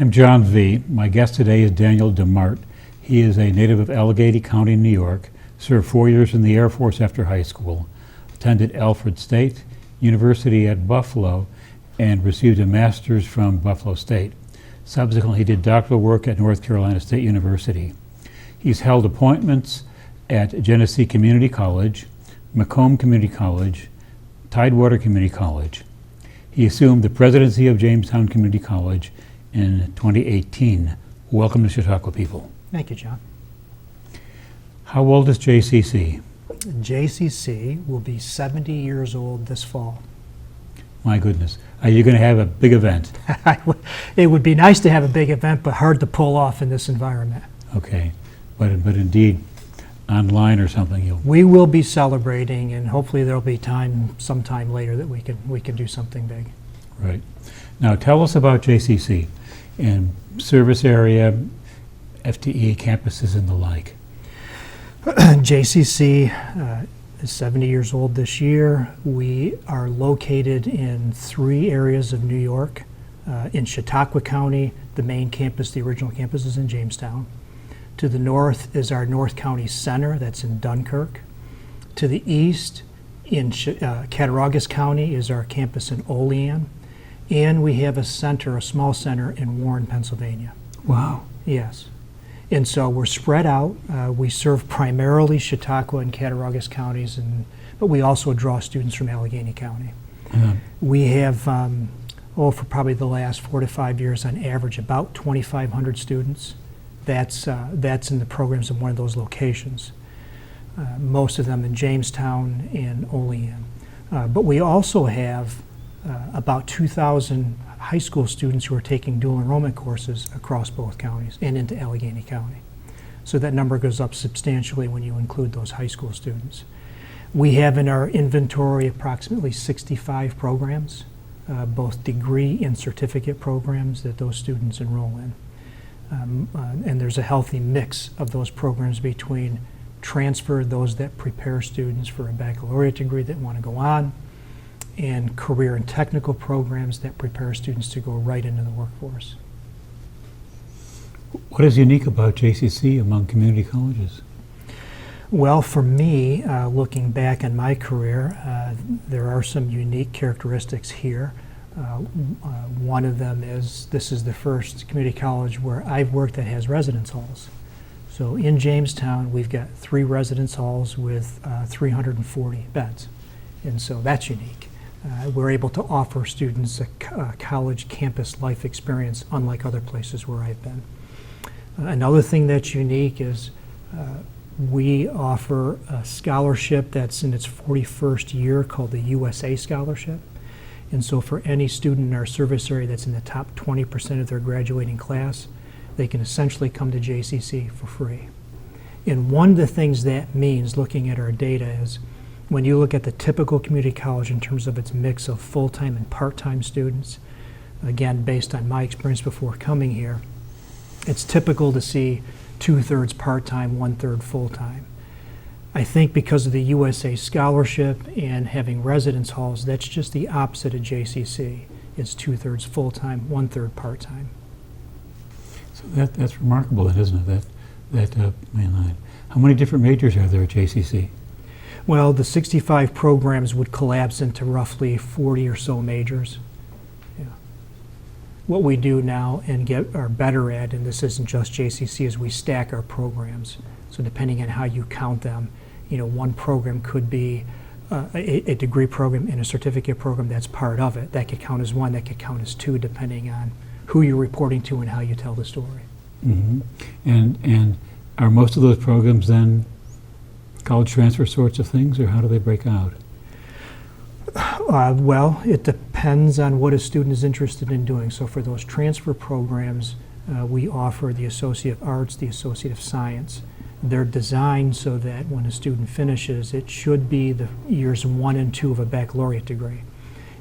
I'm John V. My guest today is Daniel DeMarte. He is a native of Allegheny County, New York, served 4 years in the Air Force after high school, attended Alfred State University at Buffalo, and received a master's from Buffalo State. Subsequently, he did doctoral work at North Carolina State University. He's held appointments at Genesee Community College, Macomb Community College, Tidewater Community College. He assumed the presidency of Jamestown Community College in 2018. Welcome to Chautauqua People. Thank you, John. How old is JCC? JCC will be 70 years old this fall. My goodness. Are you going to have a big event? It would be nice to have a big event, but hard to pull off in this environment. Okay, but indeed, online or something. We will be celebrating, and hopefully there'll be time sometime later that we can do something big. Right. Now tell us about JCC and service area, FTE campuses and the like. JCC is 70 years old this year. We are located in 3 areas of New York. In Chautauqua County, the main campus, the original campus, is in Jamestown. To the north is our North County Center, that's in Dunkirk. To the east, in Cattaraugus County, is our campus in Olean. And we have a small center in Warren, Pennsylvania. Wow. Yes. And so we're spread out. We serve primarily Chautauqua and Cattaraugus counties, but we also draw students from Allegheny County. We have, for probably the last 4 to 5 years, on average, about 2,500 students. That's in the programs in one of those locations. Most of them in Jamestown and Olean. But we also have about 2,000 high school students who are taking dual enrollment courses across both counties and into Allegheny County. So that number goes up substantially when you include those high school students. We have in our inventory approximately 65 programs, both degree and certificate programs that those students enroll in. And there's a healthy mix of those programs between transfer, those that prepare students for a baccalaureate degree that want to go on, and career and technical programs that prepare students to go right into the workforce. What is unique about JCC among community colleges? Well, for me, looking back on my career, there are some unique characteristics here. One of them is this is the first community college where I've worked that has residence halls. So in Jamestown, we've got 3 residence halls with 340 beds, and so that's unique. We're able to offer students a college campus life experience unlike other places where I've been. Another thing that's unique is we offer a scholarship that's in its 41st year called the USA Scholarship. And so for any student in our service area that's in the top 20% of their graduating class, they can essentially come to JCC for free. And one of the things that means, looking at our data, is when you look at the typical community college in terms of its mix of full-time and part-time students, again, based on my experience before coming here, it's typical to see 2/3 part-time, 1/3 full-time. I think because of the USA Scholarship and having residence halls, that's just the opposite of JCC. It's 2/3 full-time, 1/3 part-time. So that's remarkable, then, isn't it? That main line. How many different majors are there at JCC? Well, the 65 programs would collapse into roughly 40 or so majors. Yeah. What we do now and are better at, and this isn't just JCC, is we stack our programs. So depending on how you count them, one program could be a degree program and a certificate program that's part of it. That could count as 1, that could count as 2, depending on who you're reporting to and how you tell the story. Mm-hmm. And are most of those programs then college transfer sorts of things, or how do they break out? Well, it depends on what a student is interested in doing. So for those transfer programs, we offer the Associate of Arts, the Associate of Science. They're designed so that when a student finishes, it should be the years 1 and 2 of a baccalaureate degree.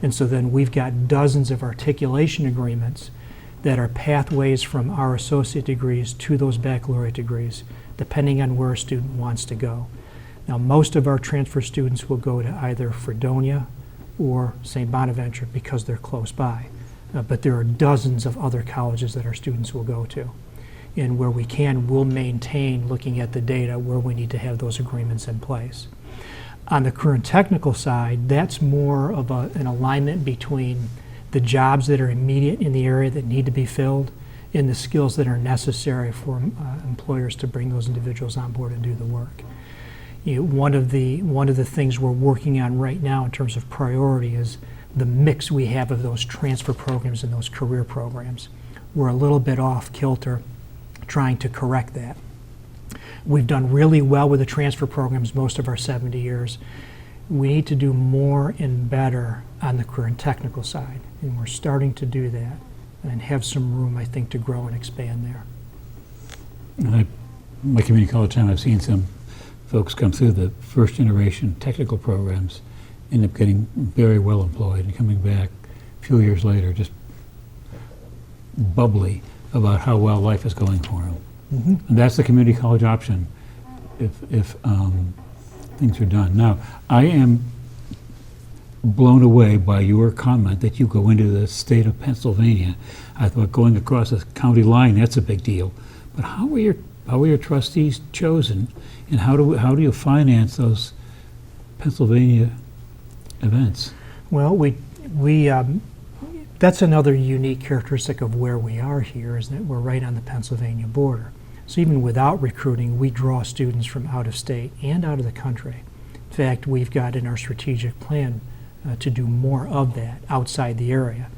And so then we've got dozens of articulation agreements that are pathways from our associate degrees to those baccalaureate degrees, depending on where a student wants to go. Now, most of our transfer students will go to either Fredonia or St. Bonaventure because they're close by. but there are dozens of other colleges that our students will go to. And where we can, we'll maintain, looking at the data, where we need to have those agreements in place. On the current technical side, that's more of an alignment between the jobs that are immediate in the area that need to be filled and the skills that are necessary for employers to bring those individuals on board and do the work. One of the things we're working on right now in terms of priority is the mix we have of those transfer programs and those career programs. We're a little bit off kilter trying to correct that. We've done really well with the transfer programs most of our 70 years. We need to do more and better on the career and technical side, and we're starting to do that and have some room, I think, to grow and expand there. My community college time, I've seen some folks come through the first generation technical programs, end up getting very well employed and coming back a few years later just bubbly about how well life is going for them. Mm-hmm. And that's the community college option if things are done. Now, I am blown away by your comment that you go into the state of Pennsylvania. I thought going across the county line, that's a big deal. But how were your trustees chosen, and how do you finance those Pennsylvania events? Well, that's another unique characteristic of where we are here, is that we're right on the Pennsylvania border. So even without recruiting, we draw students from out of state and out of the country. In fact, we've got in our strategic plan to do more of that outside the area.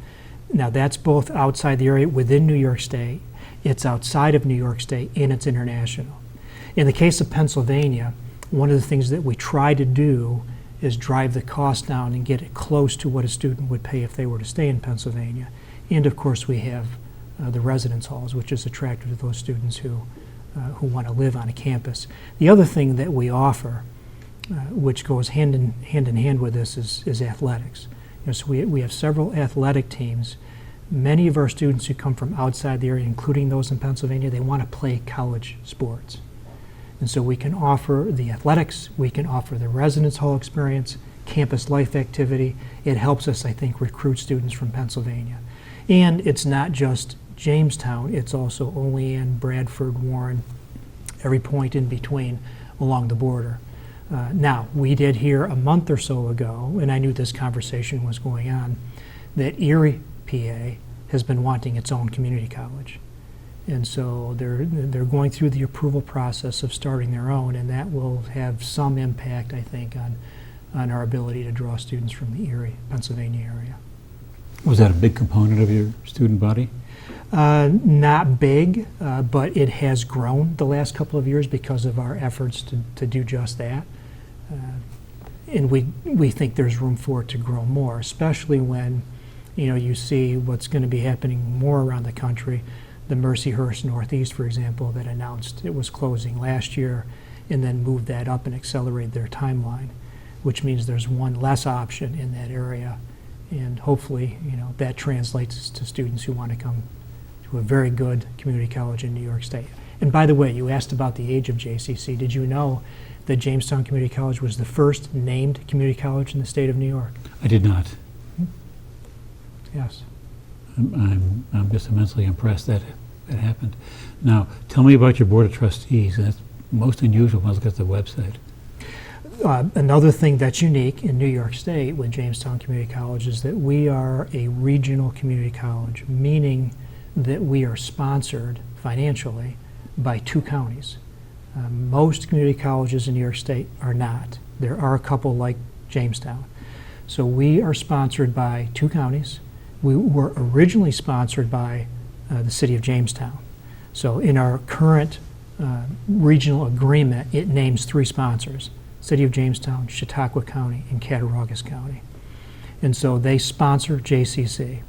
Now, that's both outside the area within New York State, it's outside of New York State, and it's international. In the case of Pennsylvania, one of the things that we try to do is drive the cost down and get it close to what a student would pay if they were to stay in Pennsylvania. And of course, we have the residence halls, which is attractive to those students who want to live on a campus. The other thing that we offer, which goes hand in hand with this, is athletics. So we have several athletic teams. Many of our students who come from outside the area, including those in Pennsylvania, they want to play college sports. And so we can offer the athletics, we can offer the residence hall experience, campus life activity. It helps us, I think, recruit students from Pennsylvania. And it's not just Jamestown, it's also Olean, Bradford, Warren, every point in between along the border. Now, we did hear a month or so ago, and I knew this conversation was going on, that Erie, PA, has been wanting its own community college. And so they're going through the approval process of starting their own, and that will have some impact, I think, on our ability to draw students from the Erie, Pennsylvania area. Was that a big component of your student body? Not big, but it has grown the last couple of years because of our efforts to do just that. And we think there's room for it to grow more, especially when you see what's going to be happening more around the country. The Mercyhurst Northeast, for example, that announced it was closing last year and then moved that up and accelerated their timeline, which means there's one less option in that area. And hopefully, that translates to students who want to come to a very good community college in New York State. And by the way, you asked about the age of JCC. Did you know that Jamestown Community College was the first named community college in the state of New York? I did not. Yes. I'm just immensely impressed that it happened. Now, tell me about your board of trustees. That's most unusual when I look at the website. Another thing that's unique in New York State with Jamestown Community College is that we are a regional community college, meaning that we are sponsored financially by 2 counties. Most community colleges in New York State are not. There are a couple like Jamestown. So we are sponsored by 2 counties. We were originally sponsored by the city of Jamestown. So in our current regional agreement, it names 3 sponsors: City of Jamestown, Chautauqua County, and Cattaraugus County. And so they sponsor JCC,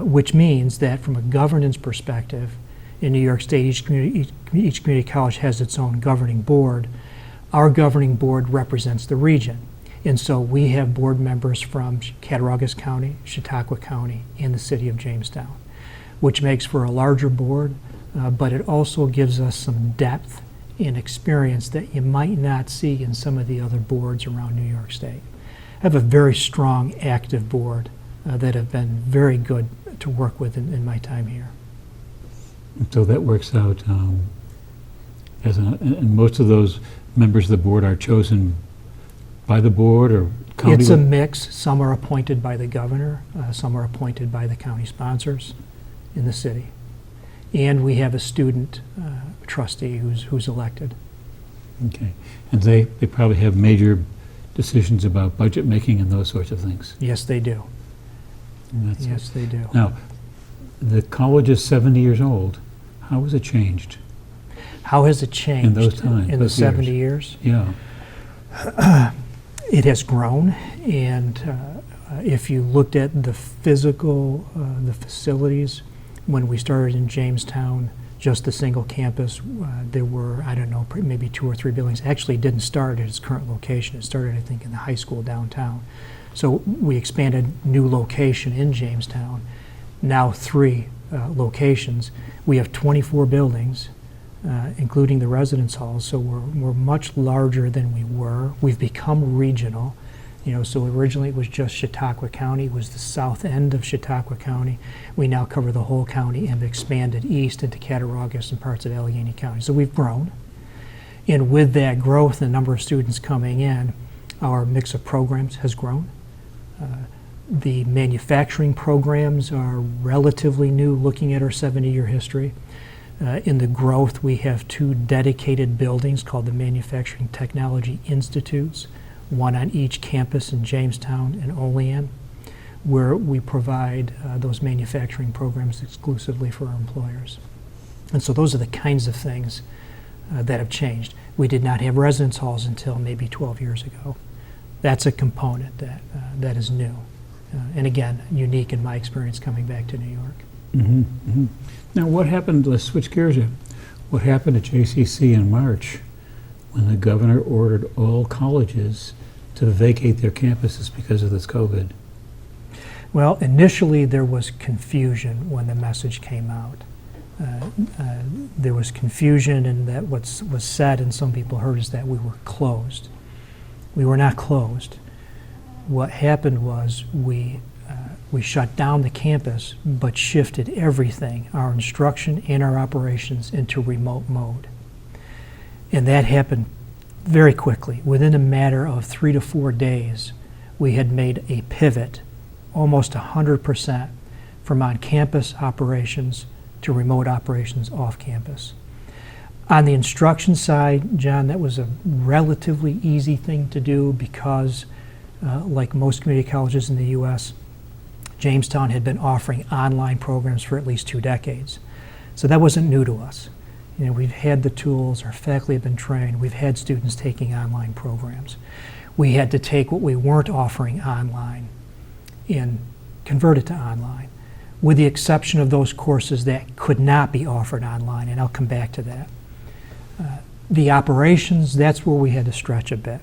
which means that from a governance perspective, in New York State, each community college has its own governing board. Our governing board represents the region. And so we have board members from Cattaraugus County, Chautauqua County, and the city of Jamestown, which makes for a larger board, but it also gives us some depth and experience that you might not see in some of the other boards around New York State. I have a very strong, active board that have been very good to work with in my time here. So that works out and most of those members of the board are chosen by the board or county? It's a mix. Some are appointed by the governor, some are appointed by the county sponsors in the city. And we have a student trustee who's elected. Okay. And they probably have major decisions about budget making and those sorts of things. Yes, they do. And that's Yes, they do. Now, the college is 70 years old. How has it changed? How has it changed In those times, in the those 70 years? Yeah. It has grown, and if you looked at the physical, the facilities, when we started in Jamestown, just the single campus, there were, I don't know, maybe 2 or 3 buildings. Actually, it didn't start at its current location. It started, I think, in the high school downtown. So we expanded new location in Jamestown, now 3 locations. We have 24 buildings, including the residence halls, so we're much larger than we were. We've become regional. So originally it was just Chautauqua County, it was the south end of Chautauqua County. We now cover the whole county and have expanded east into Cattaraugus and parts of Allegheny County. So we've grown. And with that growth, the number of students coming in, our mix of programs has grown. The manufacturing programs are relatively new, looking at our 70-year history. In the growth, we have 2 dedicated buildings called the Manufacturing Technology Institutes, one on each campus in Jamestown and Olean, where we provide those manufacturing programs exclusively for our employers. And so those are the kinds of things that have changed. We did not have residence halls until maybe 12 years ago. That's a component that is new. And again, unique in my experience coming back to New York. Mm-hmm, mm-hmm. Now, what happened, let's switch gears here. What happened at JCC in March when the governor ordered all colleges to vacate their campuses because of this COVID? Well, initially there was confusion when the message came out. There was confusion, and that what was said and some people heard is that we were closed. We were not closed. What happened was we shut down the campus but shifted everything, our instruction and our operations, into remote mode. And that happened very quickly. Within a matter of 3 to 4 days, we had made a pivot, almost 100%, from on-campus operations to remote operations off campus. On the instruction side, John, that was a relatively easy thing to do because, like most community colleges in the U.S., Jamestown had been offering online programs for at least 2 decades. So that wasn't new to us. We've had the tools, our faculty have been trained, we've had students taking online programs. We had to take what we weren't offering online and convert it to online, with the exception of those courses that could not be offered online, and I'll come back to that. The operations, that's where we had to stretch a bit.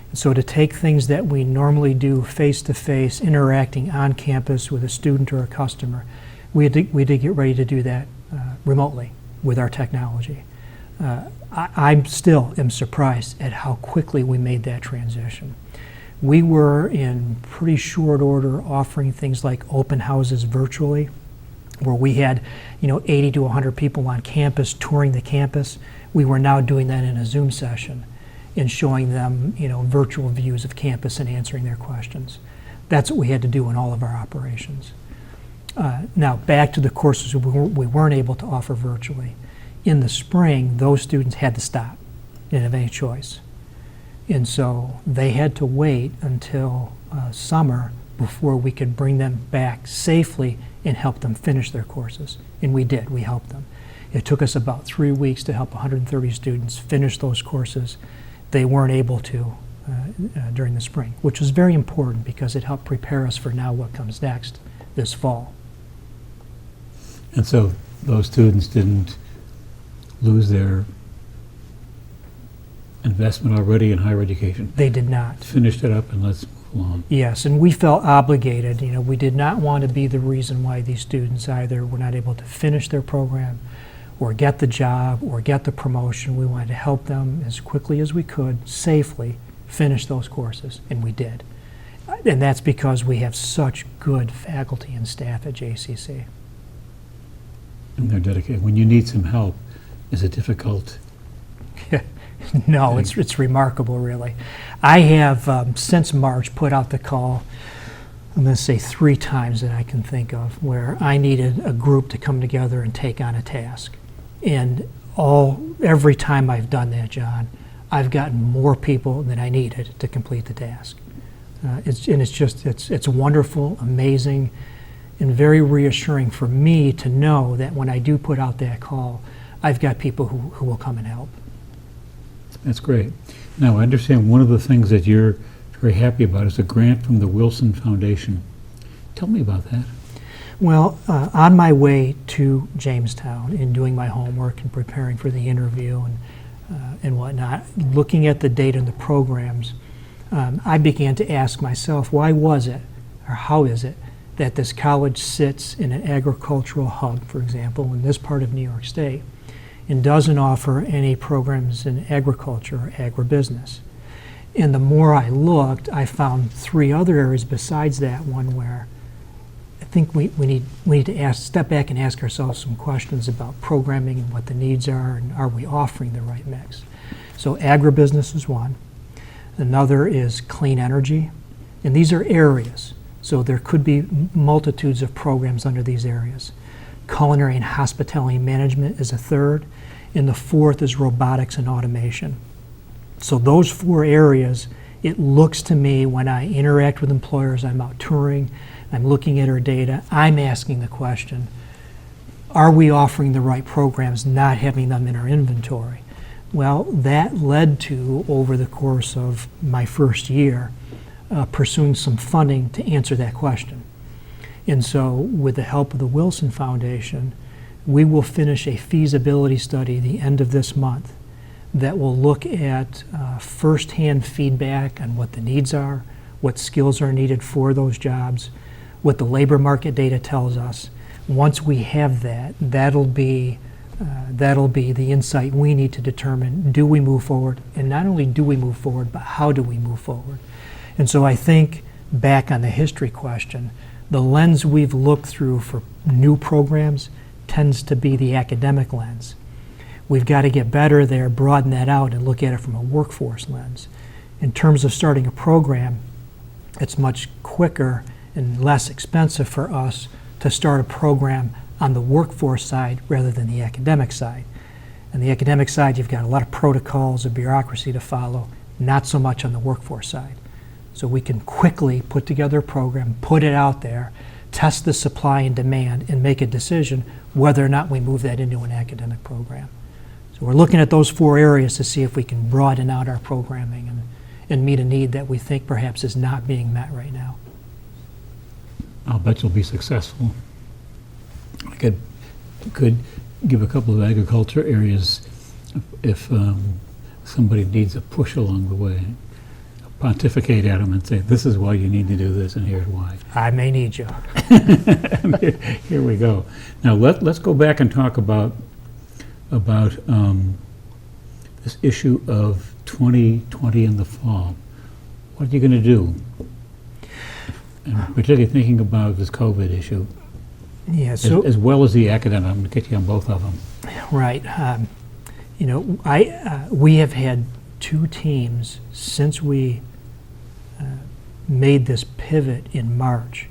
And so to take things that we normally do face-to-face, interacting on campus with a student or a customer, we had to get ready to do that remotely with our technology. I still am surprised at how quickly we made that transition. We were in pretty short order offering things like open houses virtually, where we had 80 to 100 people on campus touring the campus. We were now doing that in a Zoom session and showing them virtual views of campus and answering their questions. That's what we had to do in all of our operations. Now back to the courses we weren't able to offer virtually. In the spring, those students had to stop. They didn't have any choice. And so they had to wait until summer before we could bring them back safely and help them finish their courses. And we did, we helped them. It took us about 3 weeks to help 130 students finish those courses. They weren't able to during the spring, which was very important because it helped prepare us for now what comes next this fall. And so those students didn't lose their investment already in higher education. They did not. Finished it up and let's move along. Yes, and we felt obligated. We did not want to be the reason why these students either were not able to finish their program or get the job or get the promotion. We wanted to help them as quickly as we could, safely, finish those courses, and we did. And that's because we have such good faculty and staff at JCC. And they're dedicated. When you need some help, is it difficult? No, it's remarkable, really. I have, since March, put out the call, I'm going to say 3 times that I can think of, where I needed a group to come together and take on a task. And every time I've done that, John, I've gotten more people than I needed to complete the task. It's wonderful, amazing, and very reassuring for me to know that when I do put out that call, I've got people who will come and help. That's great. Now, I understand one of the things that you're very happy about is a grant from the Wilson Foundation. Tell me about that. Well, on my way to Jamestown and doing my homework and preparing for the interview and whatnot, looking at the data and the programs, I began to ask myself, why was it, or how is it, that this college sits in an agricultural hub, for example, in this part of New York State, and doesn't offer any programs in agriculture or agribusiness? And the more I looked, I found 3 other areas besides that one where I think we need to step back and ask ourselves some questions about programming and what the needs are, and are we offering the right mix? So agribusiness is one. Another is clean energy. And these are areas. So there could be multitudes of programs under these areas. Culinary and hospitality management is a third. And the fourth is robotics and automation. So those 4 areas, it looks to me when I interact with employers, I'm out touring, I'm looking at our data, I'm asking the question, are we offering the right programs, not having them in our inventory? Well, that led to, over the course of my first year, pursuing some funding to answer that question. And so with the help of the Wilson Foundation, we will finish a feasibility study the end of this month that will look at firsthand feedback on what the needs are, what skills are needed for those jobs, what the labor market data tells us. Once we have that, that'll be the insight we need to determine, do we move forward? And not only do we move forward, but how do we move forward? And so I think, back on the history question, the lens we've looked through for new programs tends to be the academic lens. We've got to get better there, broaden that out, and look at it from a workforce lens. In terms of starting a program, it's much quicker and less expensive for us to start a program on the workforce side rather than the academic side. On the academic side, you've got a lot of protocols and bureaucracy to follow, not so much on the workforce side. So we can quickly put together a program, put it out there, test the supply and demand, and make a decision whether or not we move that into an academic program. So we're looking at those 4 areas to see if we can broaden out our programming and meet a need that we think perhaps is not being met right now. I'll bet you'll be successful. I could give a couple of agriculture areas if somebody needs a push along the way. Pontificate at them and say, this is why you need to do this, and here's why. I may need you. Here we go. Now let's go back and talk about this issue of 2020 in the fall. What are you going to do? And particularly thinking about this COVID issue, Yeah. So as well as the academic. I'm going to get you on both of them. right. We have had 2 teams since we made this pivot in March.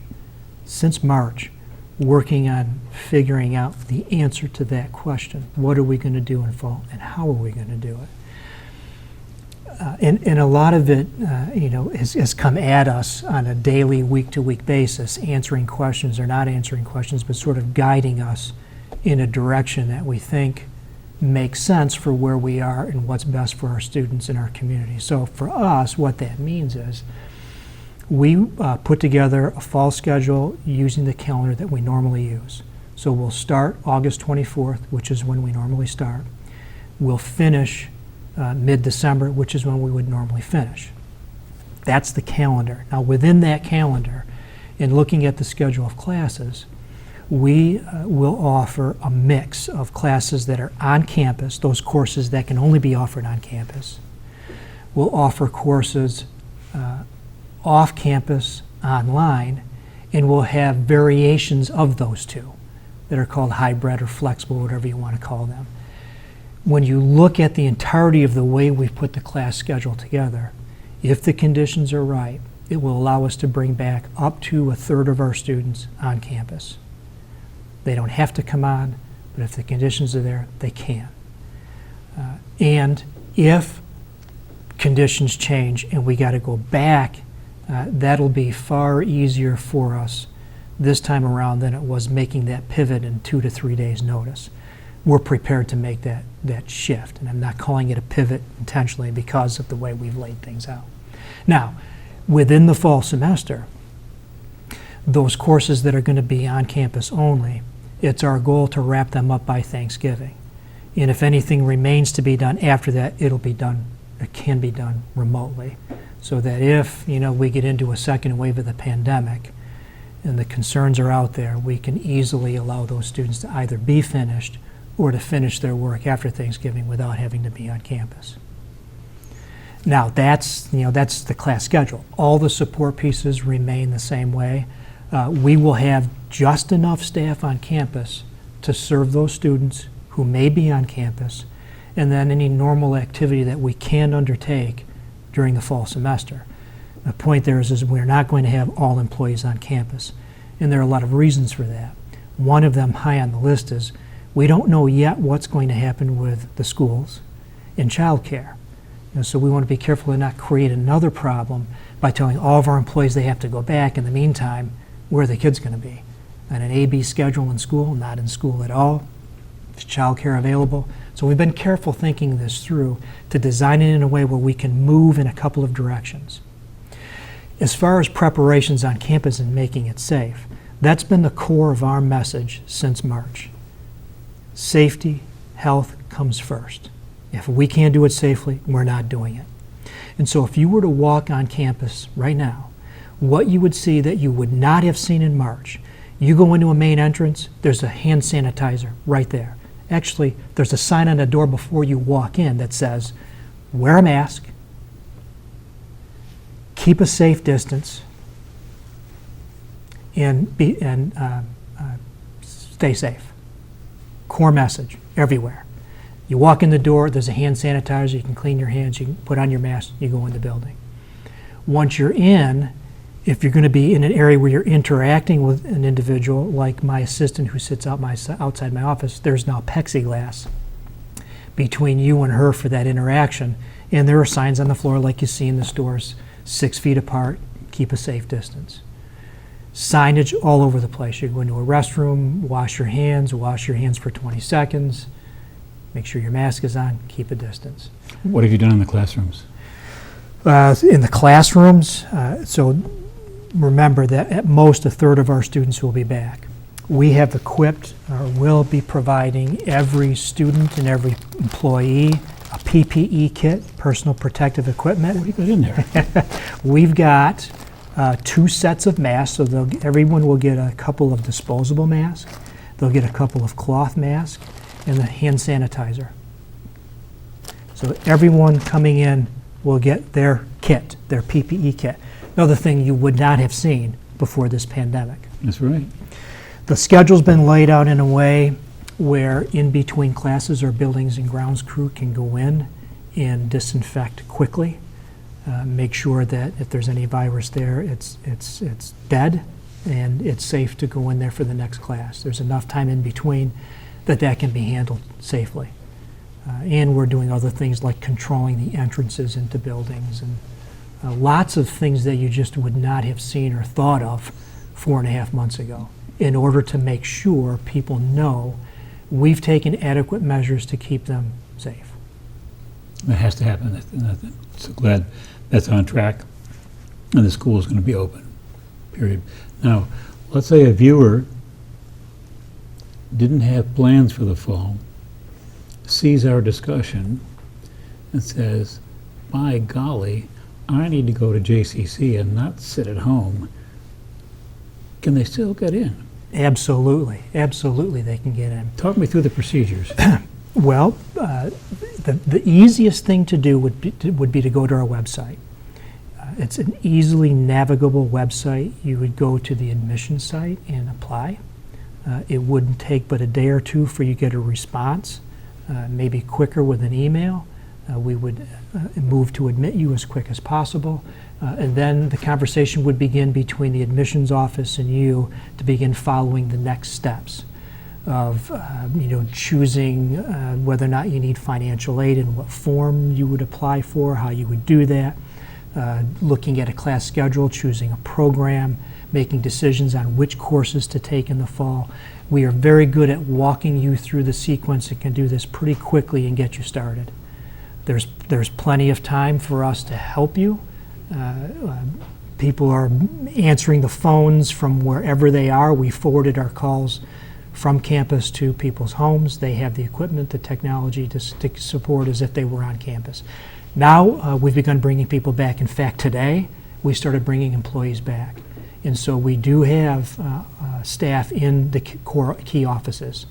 Since March, working on figuring out the answer to that question. What are we going to do in fall, and how are we going to do it? And a lot of it, has come at us on a daily, week-to-week basis, answering questions or not answering questions, but sort of guiding us in a direction that we think makes sense for where we are and what's best for our students and our community. So for us, what that means is we put together a fall schedule using the calendar that we normally use. So we'll start August 24th, which is when we normally start. We'll finish mid-December, which is when we would normally finish. That's the calendar. Now within that calendar, in looking at the schedule of classes, we will offer a mix of classes that are on campus, those courses that can only be offered on campus. We'll offer courses off-campus, online, and we'll have variations of those two that are called hybrid or flexible, whatever you want to call them. When you look at the entirety of the way we've put the class schedule together, if the conditions are right, it will allow us to bring back up to a third of our students on campus. They don't have to come on, but if the conditions are there, they can. And if conditions change and we got to go back, that'll be far easier for us this time around than it was making that pivot in 2 to 3 days notice. We're prepared to make that shift, and I'm not calling it a pivot intentionally because of the way we've laid things out. Now, within the fall semester, those courses that are going to be on campus only, it's our goal to wrap them up by Thanksgiving. And if anything remains to be done after that, it can be done remotely. So that if, we get into a second wave of the pandemic and the concerns are out there, we can easily allow those students to either be finished or to finish their work after Thanksgiving without having to be on campus. Now, that's the class schedule. All the support pieces remain the same way. We will have just enough staff on campus to serve those students who may be on campus, and then any normal activity that we can undertake during the fall semester. The point there is we're not going to have all employees on campus, and there are a lot of reasons for that. One of them high on the list is we don't know yet what's going to happen with the schools and childcare. So we want to be careful to not create another problem by telling all of our employees they have to go back. In the meantime, where are the kids going to be? On an A-B schedule in school, not in school at all. Is childcare available? So we've been careful thinking this through to design it in a way where we can move in a couple of directions. As far as preparations on campus and making it safe, that's been the core of our message since March. Safety, health comes first. If we can't do it safely, we're not doing it. And so if you were to walk on campus right now, what you would see that you would not have seen in March, you go into a main entrance, there's a hand sanitizer right there. Actually, there's a sign on the door before you walk in that says, wear a mask, keep a safe distance, and stay safe. Core message everywhere. You walk in the door, there's a hand sanitizer, you can clean your hands, you can put on your mask, you go in the building. Once you're in, if you're going to be in an area where you're interacting with an individual, like my assistant who sits outside my office, there's now plexiglass between you and her for that interaction. And there are signs on the floor like you see in the stores, 6 feet apart, keep a safe distance. Signage all over the place. You go into a restroom, wash your hands for 20 seconds, make sure your mask is on, keep a distance. What have you done in the classrooms? In the classrooms, so remember that at most a third of our students will be back. We have equipped, or will be providing every student and every employee a PPE kit, personal protective equipment. What do you put in there? We've got 2 sets of masks, so everyone will get a couple of disposable masks. They'll get a couple of cloth masks and the hand sanitizer. So everyone coming in will get their kit, their PPE kit. Another thing you would not have seen before this pandemic. That's right. The schedule's been laid out in a way where in between classes our buildings and grounds crew can go in and disinfect quickly, make sure that if there's any virus there, it's dead and it's safe to go in there for the next class. There's enough time in between that can be handled safely. And we're doing other things like controlling the entrances into buildings and lots of things that you just would not have seen or thought of 4.5 months ago in order to make sure people know we've taken adequate measures to keep them safe. That has to happen. I'm so glad that's on track and the school is going to be open, period. Now, let's say a viewer didn't have plans for the fall, sees our discussion and says, by golly, I need to go to JCC and not sit at home. Can they still get in? Absolutely. Absolutely they can get in. Talk me through the procedures. Well, the easiest thing to do would be to go to our website. It's an easily navigable website. You would go to the admission site and apply. It wouldn't take but a day or two for you to get a response, maybe quicker with an email. We would move to admit you as quick as possible. And then the conversation would begin between the admissions office and you to begin following the next steps of choosing whether or not you need financial aid and what form you would apply for, how you would do that, looking at a class schedule, choosing a program, making decisions on which courses to take in the fall. We are very good at walking you through the sequence and can do this pretty quickly and get you started. There's plenty of time for us to help you. People are answering the phones from wherever they are. We forwarded our calls from campus to people's homes. They have the equipment, the technology to support as if they were on campus. Now we've begun bringing people back. In fact, today we started bringing employees back. And so we do have staff in the key offices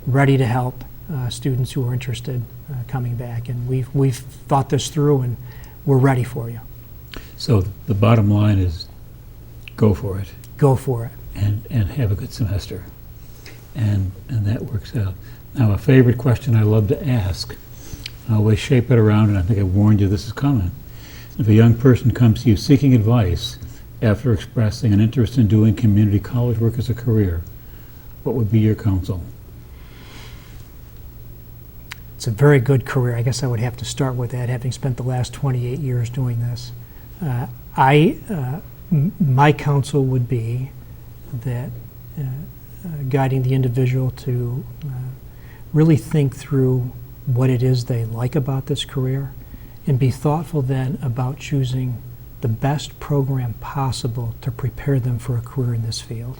ready to help students who are interested coming back. And we've thought this through and we're ready for you. So the bottom line is go for it. Go for it. And have a good semester. And that works out. Now, a favorite question I love to ask, I always shape it around, and I think I warned you this is coming. If a young person comes to you seeking advice after expressing an interest in doing community college work as a career, what would be your counsel? It's a very good career. I guess I would have to start with that, having spent the last 28 years doing this. My counsel would be that guiding the individual to really think through what it is they like about this career and be thoughtful then about choosing the best program possible to prepare them for a career in this field.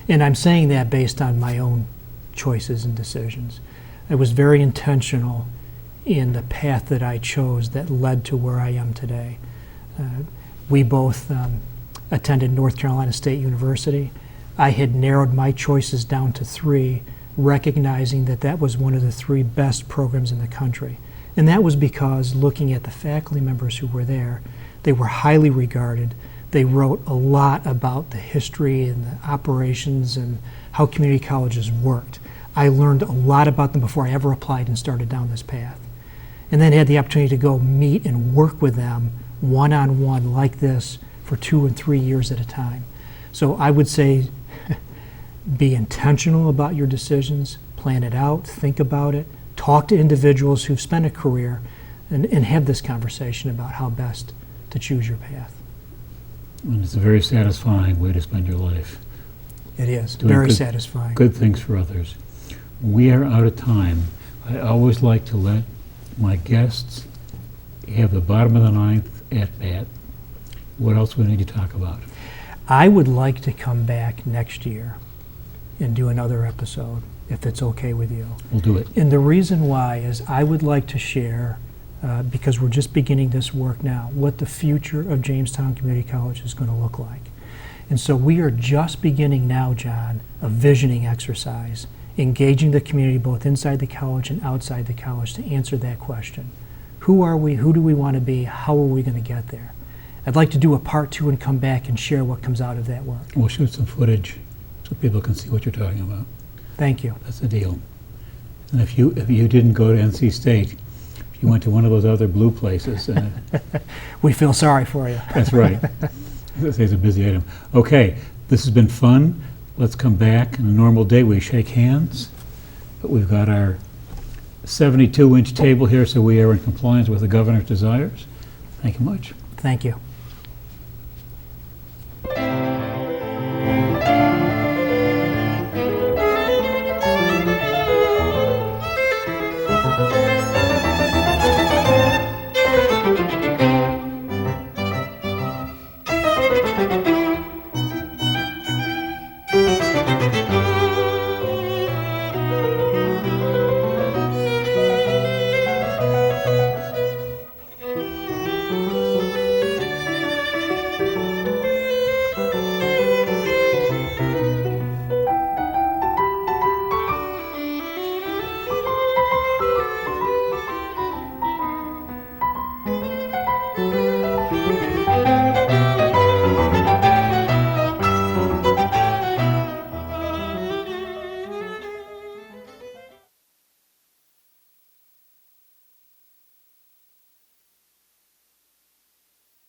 And I'm saying that based on my own choices and decisions. I was very intentional in the path that I chose that led to where I am today. We both attended North Carolina State University. I had narrowed my choices down to 3, recognizing that that was one of the 3 best programs in the country. And that was because looking at the faculty members who were there, they were highly regarded. They wrote a lot about the history and the operations and how community colleges worked. I learned a lot about them before I ever applied and started down this path. And then had the opportunity to go meet and work with them one-on-one like this for 2 and 3 years at a time. So I would say be intentional about your decisions, plan it out, think about it, talk to individuals who've spent a career, and have this conversation about how best to choose your path. And it's a very satisfying way to spend your life. It is, Doing very satisfying. Good things for others. We are out of time. I always like to let my guests have the bottom of the 9th at bat. What else we need to talk about? I would like to come back next year and do another episode, if it's okay with you. We'll do it. And the reason why is I would like to share, because we're just beginning this work now, what the future of Jamestown Community College is going to look like. And so we are just beginning now, John, a visioning exercise, engaging the community both inside the college and outside the college to answer that question. Who are we? Who do we want to be? How are we going to get there? I'd like to do a part 2 and come back and share what comes out of that work. We'll shoot some footage so people can see what you're talking about. Thank you. That's the deal. And if you didn't go to NC State, if you went to one of those other blue places, We feel sorry for you. that's right. It's a busy item. Okay, this has been fun. Let's come back. On a normal day, we shake hands, but we've got our 72-inch table here, so we are in compliance with the governor's desires. Thank you much. Thank you.